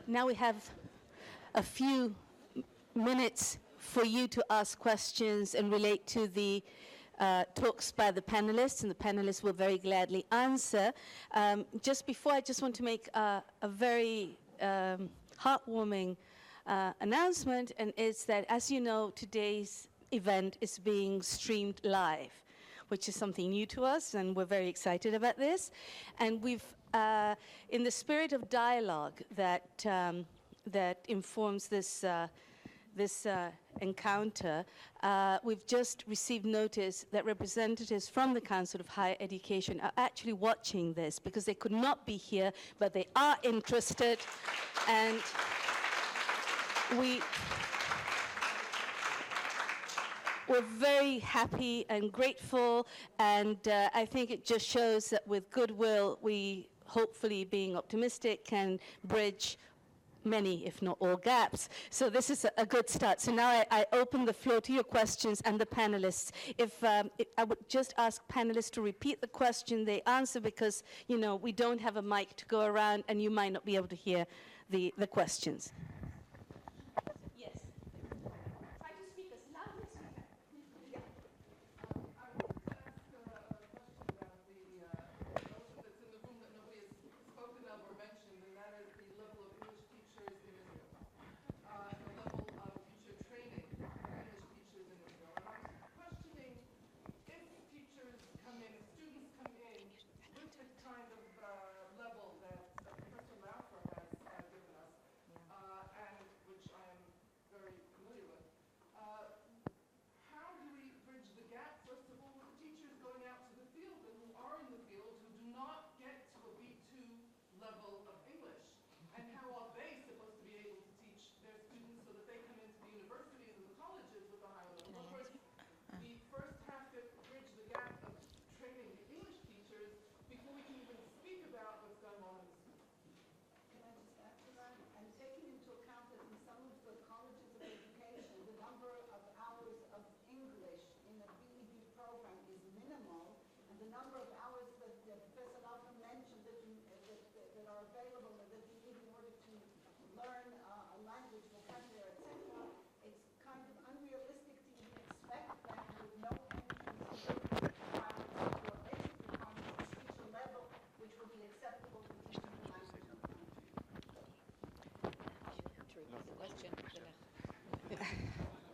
Now we have a few minutes for you to ask questions and relate to the talks by the panelists, and the panelists will very gladly answer. Just before, I just want to make a very heartwarming announcement, and it's that, as you know, today's event is being streamed live, which is something new to us, and we're very excited about this. And we've, in the spirit of dialogue that that informs this encounter, we've just received notice that representatives from the Council of Higher Education are actually watching this because they could not be here, but they are interested, and we're very happy and grateful, and I think it just shows that with goodwill, we hopefully, being optimistic, can bridge many, if not all, gaps. So this is a good start. So now I open the floor to your questions and the panelists. If I would just ask panelists to repeat the question they answer, because, you know, we don't have a mic to go around and you might not be able to hear the questions.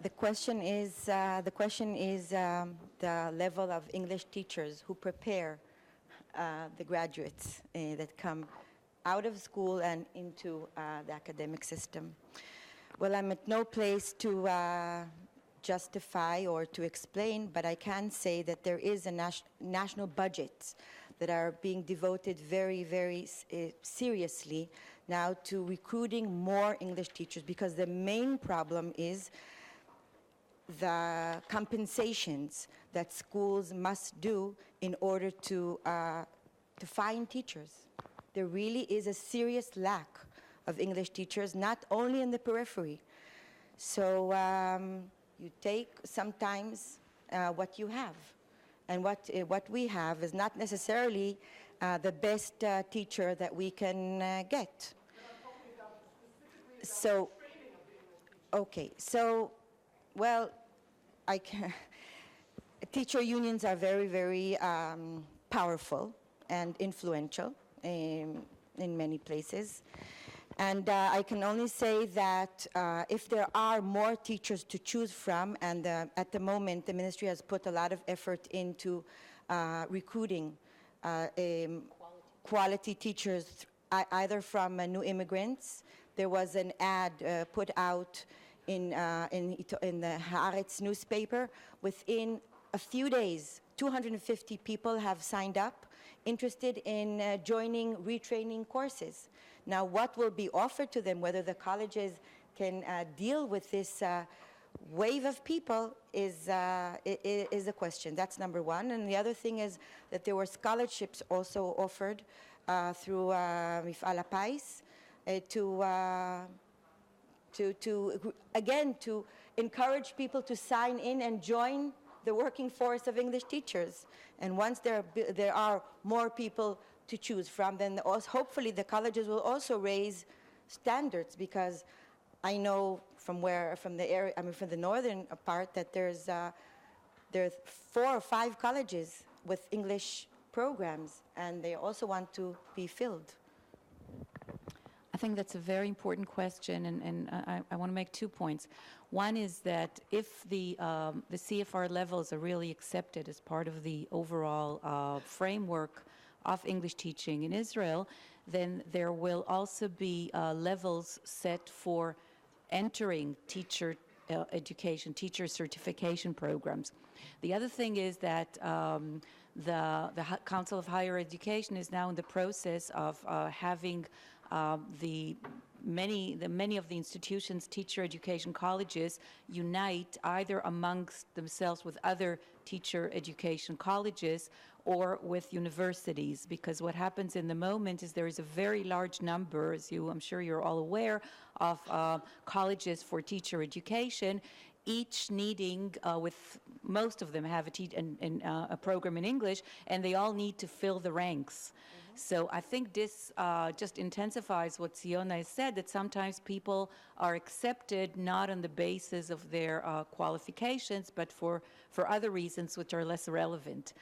The question is the level of English teachers who prepare the graduates that come out of school and into the academic system. Well, I'm at no place to justify or to explain, but I can say that there is a national budget that are being devoted very, very seriously now to recruiting more English teachers, because the main problem is the compensations that schools must do in order to find teachers. There really is a serious lack of English teachers, not only in the periphery. So you take sometimes what you have, and what we have is not necessarily the best teacher that we can get. So, okay, so, well, teacher unions are very, very powerful and influential in many places. And I can only say that if there are more teachers to choose from, and at the moment the ministry has put a lot of effort into recruiting quality teachers, either from new immigrants. There was an ad put out in the Haaretz newspaper. Within a few days, 250 people have signed up, interested in joining retraining courses. Now, what will be offered to them, whether the colleges can deal with this wave of people, is a question. That's number one. And the other thing is that there were scholarships also offered through Mif'al HaPais to encourage people to sign in and join the working force of English teachers. And once there are more people to choose from, then hopefully the colleges will also raise standards, because I know from the area, I mean, from the northern part, that there's 4 or 5 colleges with English programs, and they also want to be filled. I think that's a very important question, and I want to make 2 points. One is that if the CFR levels are really accepted as part of the overall framework of English teaching in Israel, then there will also be levels set for entering teacher education, teacher certification programs. The other thing is that the Council of Higher Education is now in the process of having many of the institutions, teacher education colleges, unite either amongst themselves with other teacher education colleges or with universities, because what happens in the moment is there is a very large number, as I'm sure you're all aware, of colleges for teacher education, each needing, with most of them have a program in English, and they all need to fill the ranks. So I think this just intensifies what Tziona has said, that sometimes people are accepted not on the basis of their qualifications, but for other reasons which are less relevant.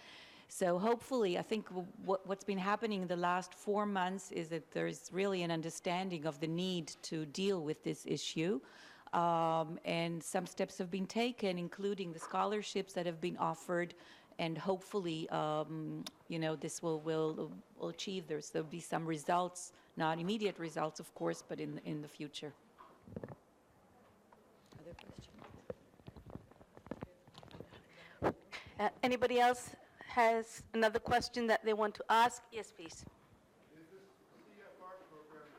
So hopefully, I think what's been happening in the last 4 months is that there's really an understanding of the need to deal with this issue. And some steps have been taken, including the scholarships that have been offered, and hopefully, this will achieve. There'll be some results, not immediate results, of course, but in the future. Other questions? Anybody else has another question that they want to ask? Yes, please. Is this CFR program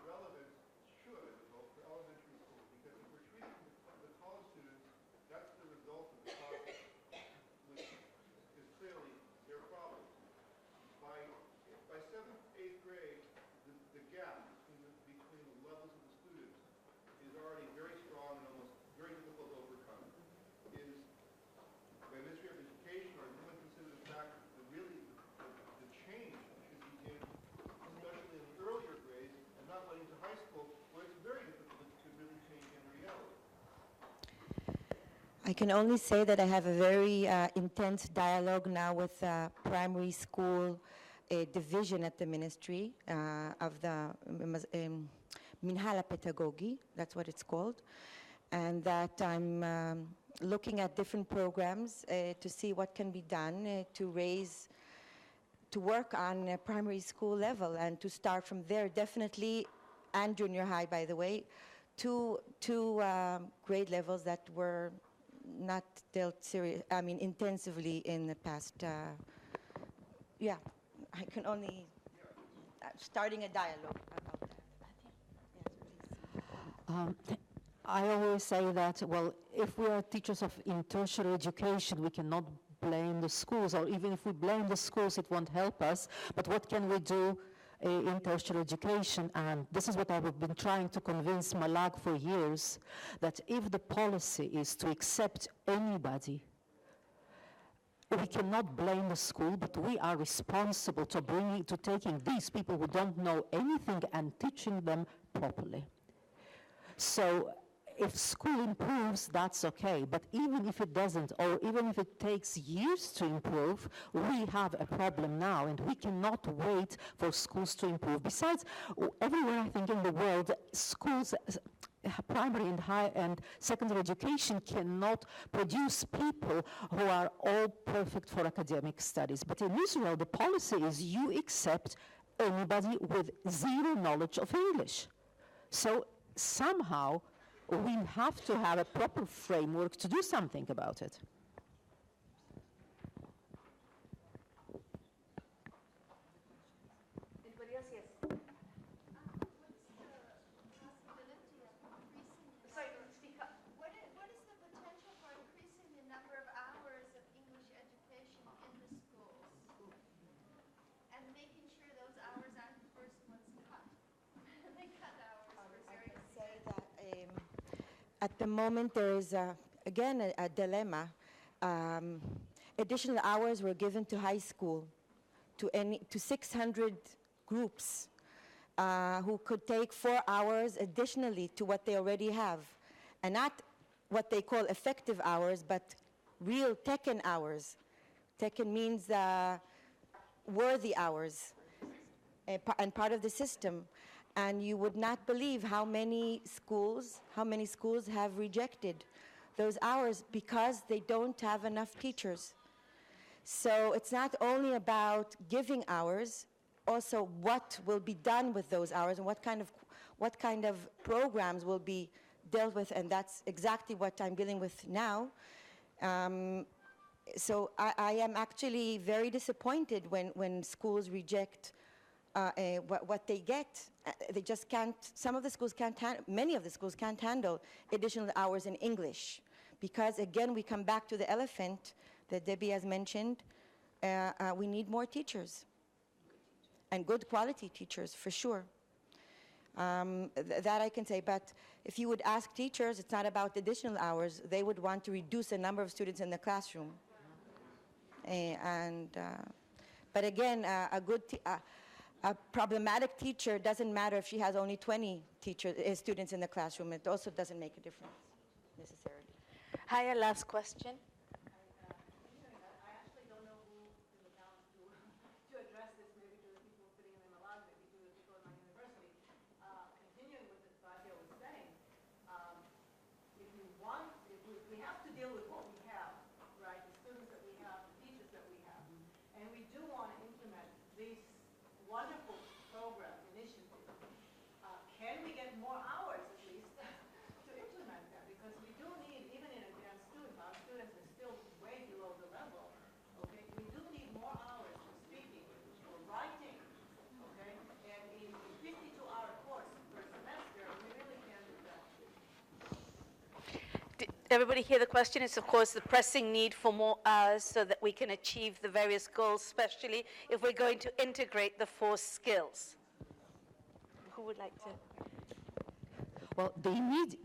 relevant, should, for elementary school? Because if we're treating the college students, that's the result of the college, which is clearly their problem. By 7th, 8th grade, the gap between the levels of the students is already very strong and almost very difficult to overcome. Is the Ministry of Education or anyone consider the fact that really the change should begin, especially in the earlier grades, and not letting to high school, where it's very difficult to really change in reality? I can only say that I have a very intense dialogue now with primary school division at the ministry of the Minhal Pedagogy, that's what it's called, and that I'm looking at different programs to see what can be done to work on primary school level and to start from there, definitely, and junior high, by the way, two grade levels that were not dealt intensively in the past. I can only starting a dialogue about that. Yes, please. I always say that, well, if we are teachers of tertiary education, we cannot blame the schools, or even if we blame the schools, it won't help us. But what can we do in tertiary education? And this is what I've been trying to convince Malag for years, that if the policy is to accept anybody, we cannot blame the school, but we are responsible to taking these people who don't know anything and teaching them properly. So if school improves, that's okay, but even if it doesn't, or even if it takes years to improve, we have a problem now, and we cannot wait for schools to improve. Besides, everywhere I think in the world, schools, primary and high and secondary education cannot produce people who are all perfect for academic studies. But in Israel, the policy is you accept anybody with zero knowledge of English. So somehow, we have to have a proper framework to do something about it. Anybody else? Yes. Sorry, speak up. What is the potential for increasing the number of hours of English education in the schools? And making sure those hours aren't the first ones cut. They cut hours for I certain. can say that at the moment there is, again, a dilemma. Additional hours were given to high school, to 600 groups. who could take 4 hours additionally to what they already have, and not what they call effective hours, but real Tekken hours. Tekken means worthy hours, and part of the system. And you would not believe how many schools have rejected those hours because they don't have enough teachers. So it's not only about giving hours, also what will be done with those hours and what kind of programs will be dealt with, and that's exactly what I'm dealing with now. So I am actually very disappointed when schools reject what they get. They just can't, many of the schools can't handle additional hours in English. Because again, we come back to the elephant that Debbie has mentioned. We need more teachers. And good quality teachers, for sure. That I can say, but if you would ask teachers, it's not about additional hours. They would want to reduce the number of students in the classroom. But again, a problematic teacher doesn't matter if she has only 20 students in the classroom. It also doesn't make a difference, necessarily. Hi, a last question. I actually don't know who is the talent to address this, maybe to the people sitting in the lab, maybe to the people at my university. Continuing with what Batia was saying, if we have to deal with what we have, right, the students that we have, the teachers that we have, and we do want to implement these wonderful programs, initiatives, can we get more hours at least to implement them? Because we do need, even in advanced students, our students are still way below the level, okay? We do need more hours for speaking, for writing, okay? And in a 52-hour course per semester, we really can do that. Did everybody hear the question? It's, of course, the pressing need for more hours so that we can achieve the various goals, especially if we're going to integrate the 4 skills. Who would like to? Well, the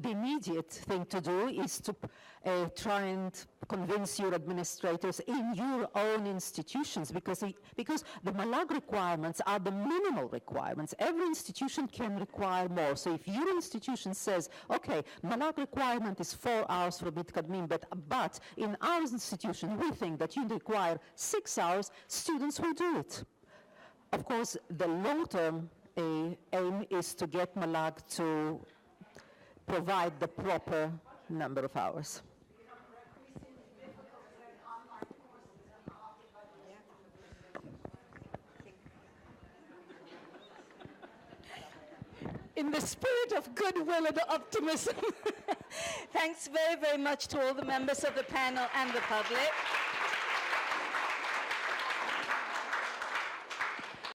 immediate thing to do is to try and convince your administrators in your own institutions, because the Malag requirements are the minimal requirements. Every institution can require more. So if your institution says, okay, Malag requirement is 4 hours for Mitkadmim, but in our institution we think that you require 6 hours, students will do it. Of course, the long-term aim is to get Malag to provide the proper number of hours. In the spirit of goodwill and optimism, thanks very, very much to all the members of the panel and the public.